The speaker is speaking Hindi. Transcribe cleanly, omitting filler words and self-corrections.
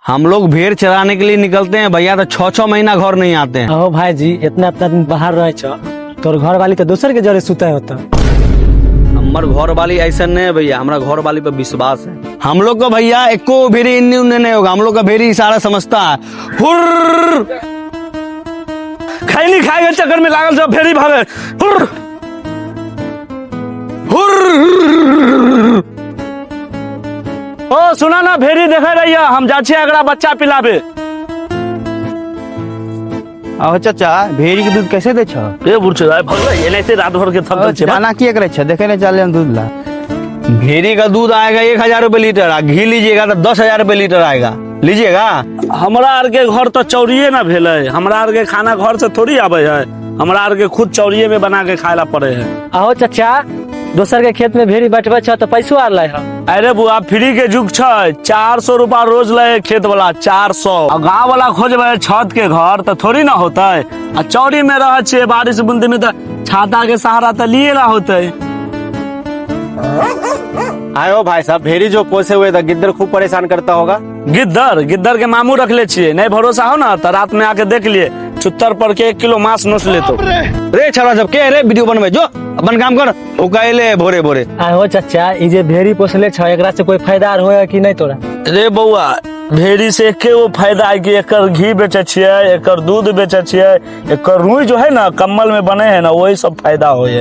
हम लोग भेड़ चराने के लिए निकलते हैं भैया, तो 6-6 महीना घर नहीं आते हैं। अहो भाई जी, इतना दिन बाहर रहे छो, तोर घर वाली तो दूसर के जरे सुते होता। हमार घर वाली ऐसा नहीं है भैया, हमारा घर वाली पे विश्वास है। हम लोग का भैया एको भेड़ी इन्नी उन्ने नहीं होगा, हम लोग का भेड़ी इशारा समझता है। हुर्र खैनी खाए के चक्कर में लागल सब भेड़ी भागे। हुर्र हुर्र। ओ सुना ना, भेड़ी देखे रहिया, हम जा छिए एकरा बच्चा पिलाबे। अहो चाचा, भेड़ी के दूध कैसे दे छ? ए बुढ़े भाई भगले एनैते रात भर के थक छे। जाना किए करे छ? देखे नहीं चले दूध ला। भेड़ी का दूध आएगा 1000 रुपए लीटर, घी लीजिएगा तो 10,000 रुपए लीटर आएगा, लीजिएगा। हमरा आर के घर तो चौरिये ना भेले, हमरा आर के खाना घर से थोड़ी आवे है, हमरा आर के खुद चौरिये में बना के खाए ला पड़े है। अहो चाचा, दोसर के खेत में भेड़ी बैठबे छ तो पैसो आर लै है। अरे बुआ, फ्री के जुग छै, 400 रुपया रोज ले खेत वाला 400। और गाँव वाला खोजबे छत के घर तो थोड़ी ना होते। आ चौरी में रह छे, बारिश बूंदी में तो छाता के सहारा तो लिए ना होते। आयो भाई साहब, भेड़ी जो पोसे हुए था, गिद्दर खूब परेशान करता होगा। गिद्दर के मामू रख ले छिए, नहीं भरोसा हो ना तो रात में आके देख लिए, चुत्तर पर के 1 किलो मांस नोच ले तो। रे छड़ा सब के रे वीडियो बनवे, जो अपन काम कर, उकाइले भोरे भोरे। अहो चाचा, ई जे भेड़ी पोसले छ, एकरा से कोई फायदा होए कि नहीं तोरा? रे बउआ, भेड़ी से एके वो फायदा है कि एकर घी बेचे छिए, एकर दूध बेचे छिए, एकर रुई जो है ना कम्बल में बने है ना, वही सब फायदा होए।